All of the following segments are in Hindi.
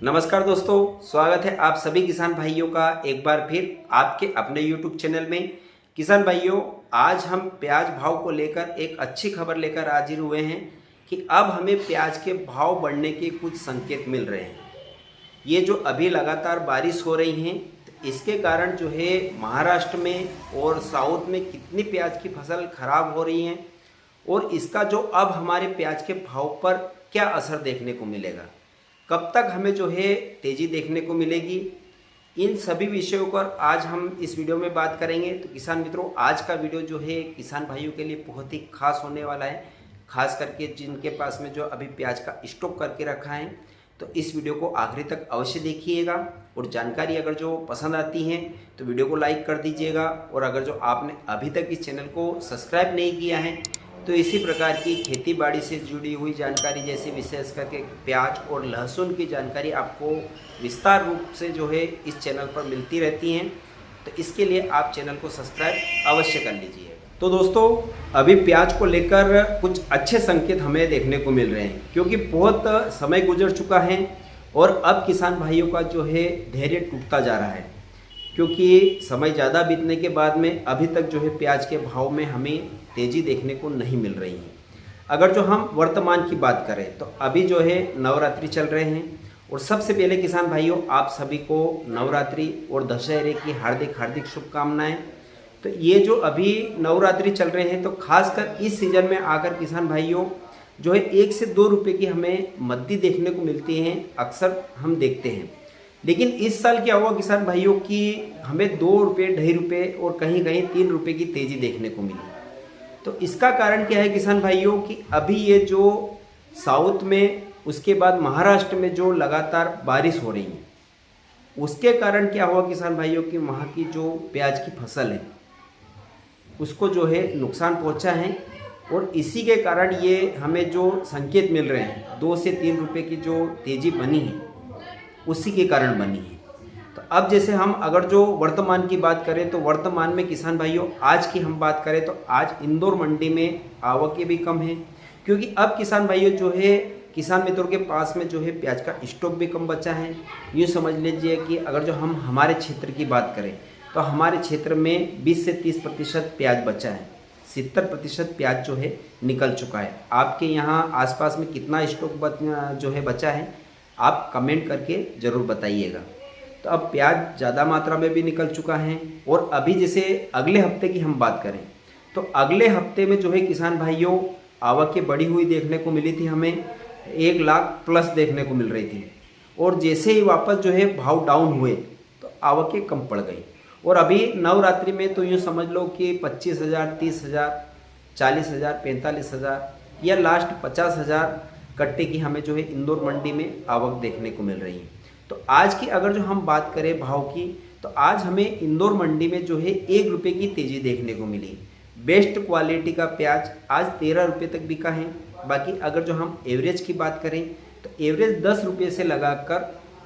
नमस्कार दोस्तों, स्वागत है आप सभी किसान भाइयों का एक बार फिर आपके अपने YouTube चैनल में। किसान भाइयों, आज हम प्याज भाव को लेकर एक अच्छी खबर लेकर हाजिर हुए हैं कि अब हमें प्याज के भाव बढ़ने के कुछ संकेत मिल रहे हैं। ये जो अभी लगातार बारिश हो रही है, तो इसके कारण जो है महाराष्ट्र में और साउथ में कितनी प्याज की फसल खराब हो रही है और इसका जो अब हमारे प्याज के भाव पर क्या असर देखने को मिलेगा, कब तक हमें जो है तेज़ी देखने को मिलेगी, इन सभी विषयों पर आज हम इस वीडियो में बात करेंगे। तो किसान मित्रों, आज का वीडियो जो है किसान भाइयों के लिए बहुत ही खास होने वाला है, खास करके जिनके पास में जो अभी प्याज का स्टॉक करके रखा है। तो इस वीडियो को आखिरी तक अवश्य देखिएगा और जानकारी अगर जो पसंद आती है तो वीडियो को लाइक कर दीजिएगा। और अगर जो आपने अभी तक इस चैनल को सब्सक्राइब नहीं किया है तो इसी प्रकार की खेती बाड़ी से जुड़ी हुई जानकारी, जैसे विशेष करके प्याज और लहसुन की जानकारी आपको विस्तार रूप से जो है इस चैनल पर मिलती रहती हैं। तो इसके लिए आप चैनल को सब्सक्राइब अवश्य कर लीजिए। तो दोस्तों, अभी प्याज को लेकर कुछ अच्छे संकेत हमें देखने को मिल रहे हैं, क्योंकि बहुत समय गुजर चुका है और अब किसान भाइयों का जो है धैर्य टूटता जा रहा है, क्योंकि समय ज़्यादा बीतने के बाद में अभी तक जो है प्याज के भाव में हमें तेज़ी देखने को नहीं मिल रही है। अगर जो हम वर्तमान की बात करें तो अभी जो है नवरात्रि चल रहे हैं और सबसे पहले किसान भाइयों, आप सभी को नवरात्रि और दशहरे की हार्दिक हार्दिक शुभकामनाएं। तो ये जो अभी नवरात्रि चल रहे हैं, तो खासकर इस सीज़न में आकर किसान भाइयों जो है 1 से 2 रुपये की हमें मद्दी देखने को मिलती है, अक्सर हम देखते हैं। लेकिन इस साल क्या हुआ किसान भाइयों कि हमें 2 रुपये, 2.5 रुपये और कहीं कहीं 3 रुपये की तेज़ी देखने को मिली। तो इसका कारण क्या है किसान भाइयों कि अभी ये जो साउथ में, उसके बाद महाराष्ट्र में जो लगातार बारिश हो रही है, उसके कारण क्या हुआ किसान भाइयों कि वहाँ की जो प्याज की फसल है उसको जो है नुकसान पहुँचा है। और इसी के कारण ये हमें जो संकेत मिल रहे हैं 2 से 3 रुपये की जो तेज़ी बनी है, उसी के कारण बनी है। तो अब जैसे हम अगर जो वर्तमान की बात करें तो वर्तमान में किसान भाइयों आज की हम बात करें तो आज इंदौर मंडी में आवकें भी कम हैं, क्योंकि अब किसान भाइयों जो है किसान मित्रों के पास में जो है प्याज का स्टॉक भी कम बचा है। यूँ समझ लीजिए कि अगर जो हम हमारे क्षेत्र की बात करें तो हमारे क्षेत्र में 20 से 30% प्याज बचा है, 70% प्याज जो है निकल चुका है। आपके यहाँ आसपास में कितना स्टॉक जो है बचा है, आप कमेंट करके ज़रूर बताइएगा। तो अब प्याज ज़्यादा मात्रा में भी निकल चुका है। और अभी जैसे अगले हफ्ते की हम बात करें तो अगले हफ्ते में जो है किसान भाइयों आवकें बढ़ी हुई देखने को मिली थी, हमें 1 लाख प्लस देखने को मिल रही थी। और जैसे ही वापस जो है भाव डाउन हुए तो आवकें कम पड़ गई। और अभी नवरात्रि में तो यूँ समझ लो कि 25,000, 30,000, 40,000, 45,000 या लास्ट 50,000 कट्टे की हमें जो है इंदौर मंडी में आवक देखने को मिल रही है। तो आज की अगर जो हम बात करें भाव की, तो आज हमें इंदौर मंडी में जो है 1 रुपये की तेज़ी देखने को मिली। बेस्ट क्वालिटी का प्याज आज 13 रुपये तक बिका है। बाकी अगर जो हम एवरेज की बात करें तो एवरेज 10 रुपये से लगाकर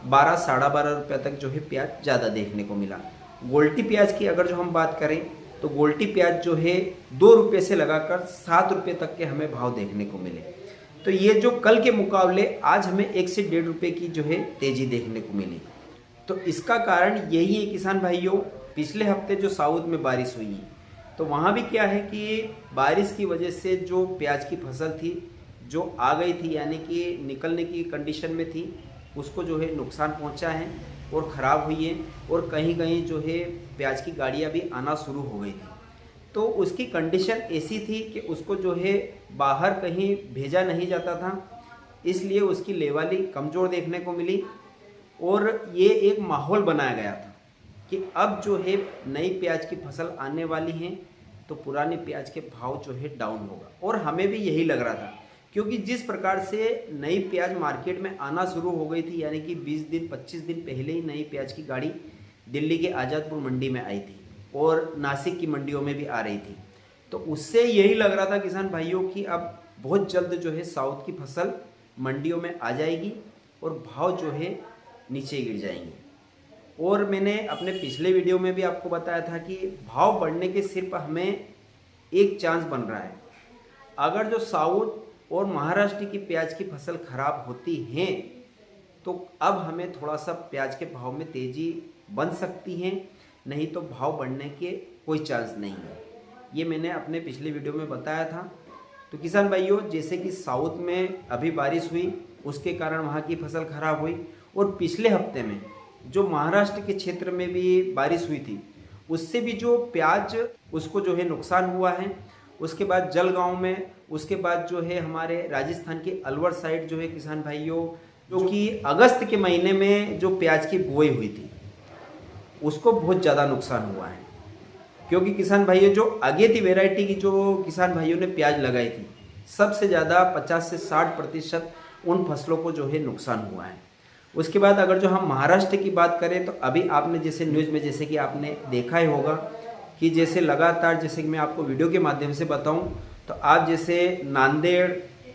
12, 12.5 रुपये तक जो है प्याज ज़्यादा देखने को मिला। गोल्टी प्याज की अगर जो हम बात करें तो गोल्टी प्याज जो है 2 रुपये से लगाकर 7 रुपये तक के हमें भाव देखने को मिले। तो ये जो कल के मुकाबले आज हमें 1 से 1.5 रुपये की जो है तेज़ी देखने को मिली। तो इसका कारण यही है किसान भाइयों, पिछले हफ्ते जो साउथ में बारिश हुई है तो वहाँ भी क्या है कि बारिश की वजह से जो प्याज की फसल थी जो आ गई थी, यानी कि निकलने की कंडीशन में थी, उसको जो है नुकसान पहुँचा है और ख़राब हुई है। और कहीं कहीं जो है प्याज की गाड़ियाँ भी आना शुरू हो गई थी। तो उसकी कंडीशन ऐसी थी कि उसको जो है बाहर कहीं भेजा नहीं जाता था, इसलिए उसकी लेवाली कमज़ोर देखने को मिली। और ये एक माहौल बनाया गया था कि अब जो है नई प्याज की फसल आने वाली है तो पुराने प्याज के भाव जो है डाउन होगा। और हमें भी यही लग रहा था, क्योंकि जिस प्रकार से नई प्याज मार्केट में आना शुरू हो गई थी, यानी कि 20 दिन 25 दिन पहले ही नई प्याज की गाड़ी दिल्ली के आज़ादपुर मंडी में आई थी और नासिक की मंडियों में भी आ रही थी। तो उससे यही लग रहा था किसान भाइयों कि अब बहुत जल्द जो है साउथ की फसल मंडियों में आ जाएगी और भाव जो है नीचे गिर जाएंगे। और मैंने अपने पिछले वीडियो में भी आपको बताया था कि भाव बढ़ने के सिर्फ हमें एक चांस बन रहा है। अगर जो साउथ और महाराष्ट्र की प्याज की फसल खराब होती हैं तो अब हमें थोड़ा सा प्याज के भाव में तेज़ी बन सकती है, नहीं तो भाव बढ़ने के कोई चांस नहीं है। ये मैंने अपने पिछले वीडियो में बताया था। तो किसान भाइयों, जैसे कि साउथ में अभी बारिश हुई, उसके कारण वहाँ की फसल खराब हुई, और पिछले हफ्ते में जो महाराष्ट्र के क्षेत्र में भी बारिश हुई थी, उससे भी जो प्याज उसको जो है नुकसान हुआ है। उसके बाद जलगांव में, उसके बाद जो है हमारे राजस्थान के अलवर साइड जो है किसान भाइयों, जो कि अगस्त के महीने में जो प्याज की बुआई हुई थी, उसको बहुत ज़्यादा नुकसान हुआ है। क्योंकि किसान भाइयों, जो अगेती वैरायटी की जो किसान भाइयों ने प्याज लगाई थी, सबसे ज़्यादा 50 से 60% उन फसलों को जो है नुकसान हुआ है। उसके बाद अगर जो हम महाराष्ट्र की बात करें, तो अभी आपने जैसे न्यूज़ में जैसे कि आपने देखा ही होगा कि जैसे लगातार, जैसे कि मैं आपको वीडियो के माध्यम से बताऊं, तो आप जैसे नांदेड़,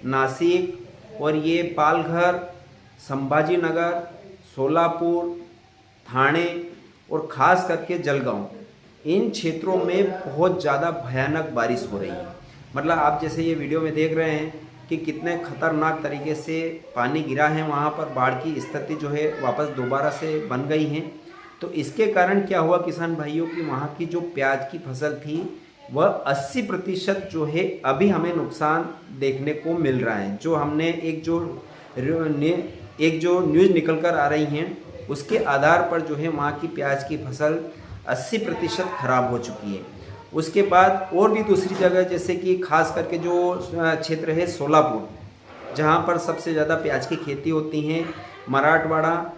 नासिक और ये पालघर, संभाजीनगर, सोलापुर, ठाणे और ख़ास करके जलगांव, इन क्षेत्रों में बहुत ज़्यादा भयानक बारिश हो रही है। मतलब आप जैसे ये वीडियो में देख रहे हैं कि कितने खतरनाक तरीके से पानी गिरा है, वहाँ पर बाढ़ की स्थिति जो है वापस दोबारा से बन गई है। तो इसके कारण क्या हुआ किसान भाइयों की वहाँ की जो प्याज की फसल थी, वह 80% जो है अभी हमें नुकसान देखने को मिल रहा है। जो हमने एक जो न्यूज़ निकल कर आ रही हैं, उसके आधार पर जो है वहाँ की प्याज की फसल 80% खराब हो चुकी है। उसके बाद और भी दूसरी जगह, जैसे कि खास करके जो क्षेत्र है सोलापुर, जहाँ पर सबसे ज़्यादा प्याज की खेती होती है, मराठवाड़ा,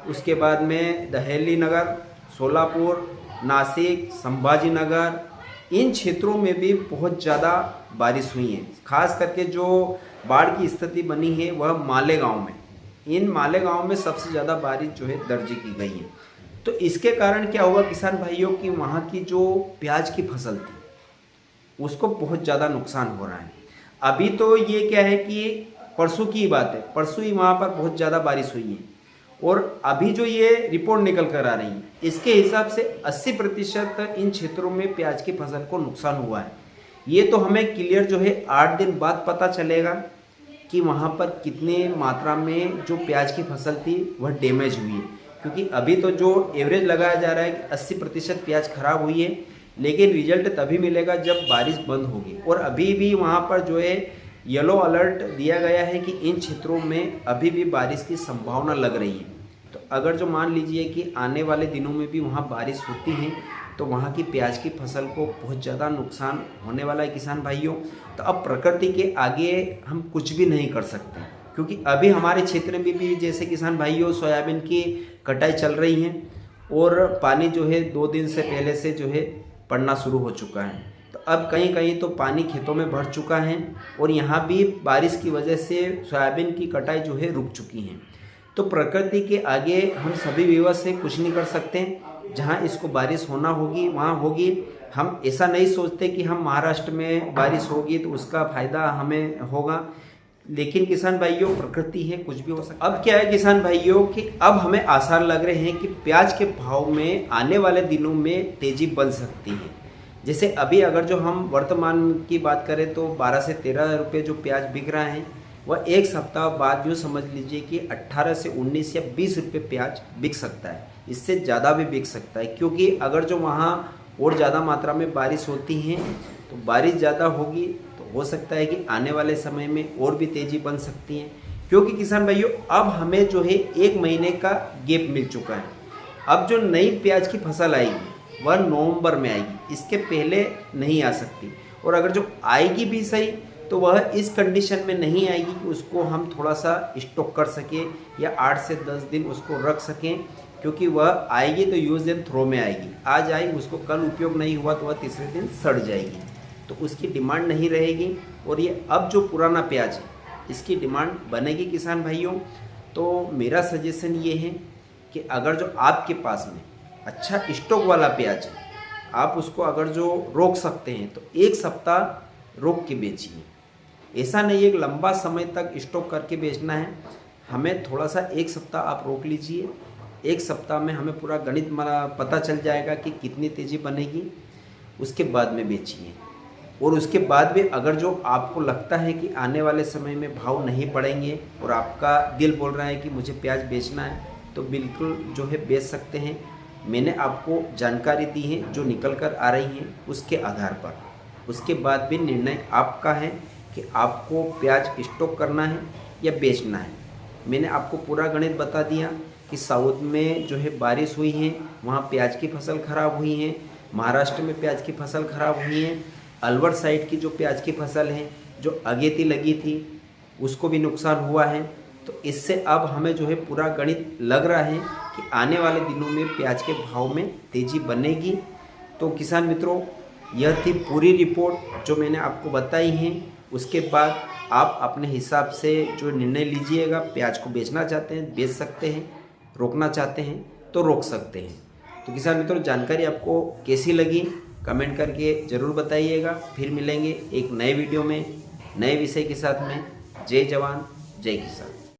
उसके बाद में दहेली नगर, सोलापुर, नासिक, संभाजीनगर, इन क्षेत्रों में भी बहुत ज़्यादा बारिश हुई है। खास करके जो बाढ़ की स्थिति बनी है वह मालेगांव में, इन मालेगांव में सबसे ज़्यादा बारिश जो है दर्ज की गई है। तो इसके कारण क्या हुआ किसान भाइयों की वहाँ की जो प्याज की फसल थी, उसको बहुत ज़्यादा नुकसान हो रहा है। अभी तो ये क्या है कि परसों की बात है, परसों ही वहाँ पर बहुत ज़्यादा बारिश हुई है, और अभी जो ये रिपोर्ट निकल कर आ रही है, इसके हिसाब से 80% इन क्षेत्रों में प्याज की फसल को नुकसान हुआ है। ये तो हमें क्लियर जो है 8 दिन बाद पता चलेगा कि वहाँ पर कितने मात्रा में जो प्याज की फसल थी वह डैमेज हुई है। क्योंकि अभी तो जो एवरेज लगाया जा रहा है कि 80% प्याज खराब हुई है, लेकिन रिजल्ट तभी मिलेगा जब बारिश बंद होगी। और अभी भी वहाँ पर जो है येलो अलर्ट दिया गया है कि इन क्षेत्रों में अभी भी बारिश की संभावना लग रही है। तो अगर जो मान लीजिए कि आने वाले दिनों में भी वहाँ बारिश होती है, तो वहाँ की प्याज की फसल को बहुत ज़्यादा नुकसान होने वाला है किसान भाइयों। तो अब प्रकृति के आगे हम कुछ भी नहीं कर सकते, क्योंकि अभी हमारे क्षेत्र में भी जैसे किसान भाइयों सोयाबीन की कटाई चल रही है, और पानी जो है 2 दिन से पहले से जो है पड़ना शुरू हो चुका है। तो अब कहीं कहीं तो पानी खेतों में भर चुका है, और यहाँ भी बारिश की वजह से सोयाबीन की कटाई जो है रुक चुकी है। तो प्रकृति के आगे हम सभी विवश से कुछ नहीं कर सकते। जहाँ इसको बारिश होना होगी वहाँ होगी। हम ऐसा नहीं सोचते कि हम महाराष्ट्र में बारिश होगी तो उसका फ़ायदा हमें होगा, लेकिन किसान भाइयों प्रकृति है, कुछ भी हो सकता है। अब क्या है किसान भाइयों कि अब हमें आसार लग रहे हैं कि प्याज के भाव में आने वाले दिनों में तेज़ी बन सकती है। जैसे अभी अगर जो हम वर्तमान की बात करें तो 12 से 13 रुपये जो प्याज बिक रहा है, वह एक सप्ताह बाद जो समझ लीजिए कि 18 से 19 या 20 रुपये प्याज बिक सकता है। इससे ज़्यादा भी बिक सकता है, क्योंकि अगर जो वहाँ और ज़्यादा मात्रा में बारिश होती है, तो बारिश ज़्यादा होगी तो हो सकता है कि आने वाले समय में और भी तेज़ी बन सकती है। क्योंकि किसान भाइयों अब हमें जो है 1 महीने का गैप मिल चुका है। अब जो नई प्याज की फसल आएगी वह नवंबर में आएगी, इसके पहले नहीं आ सकती। और अगर जो आएगी भी सही तो वह इस कंडीशन में नहीं आएगी कि उसको हम थोड़ा सा स्टॉक कर सकें या 8 से 10 दिन उसको रख सकें, क्योंकि वह आएगी तो यूज़ एंड थ्रो में आएगी। आज आई, उसको कल उपयोग नहीं हुआ तो वह तीसरे दिन सड़ जाएगी, तो उसकी डिमांड नहीं रहेगी। और ये अब जो पुराना प्याज है इसकी डिमांड बनेगी किसान भाइयों। तो मेरा सजेशन ये है कि अगर जो आपके पास में अच्छा स्टॉक वाला प्याज है, आप उसको अगर जो रोक सकते हैं तो 1 सप्ताह रोक के बेचिए। ऐसा नहीं है कि लंबा समय तक स्टॉक करके बेचना है, हमें थोड़ा सा 1 सप्ताह आप रोक लीजिए। 1 सप्ताह में हमें पूरा गणित पता चल जाएगा कि कितनी तेज़ी बनेगी, उसके बाद में बेचिए। और उसके बाद भी अगर जो आपको लगता है कि आने वाले समय में भाव नहीं बढ़ेंगे और आपका दिल बोल रहा है कि मुझे प्याज बेचना है, तो बिल्कुल जो है बेच सकते हैं। मैंने आपको जानकारी दी है जो निकल कर आ रही है उसके आधार पर। उसके बाद भी निर्णय आपका है कि आपको प्याज स्टॉक करना है या बेचना है। मैंने आपको पूरा गणित बता दिया कि साउथ में जो है बारिश हुई है, वहाँ प्याज की फसल खराब हुई है, महाराष्ट्र में प्याज की फसल खराब हुई है, अलवर साइड की जो प्याज की फसल है, जो अगेती लगी थी, उसको भी नुकसान हुआ है। तो इससे अब हमें जो है पूरा गणित लग रहा है कि आने वाले दिनों में प्याज के भाव में तेज़ी बनेगी। तो किसान मित्रों, यह थी पूरी रिपोर्ट जो मैंने आपको बताई है। उसके बाद आप अपने हिसाब से जो निर्णय लीजिएगा। प्याज को बेचना चाहते हैं बेच सकते हैं, रोकना चाहते हैं तो रोक सकते हैं। तो किसान मित्रों, जानकारी आपको कैसी लगी कमेंट करके ज़रूर बताइएगा। फिर मिलेंगे एक नए वीडियो में नए विषय के साथ में। जय जवान जय किसान।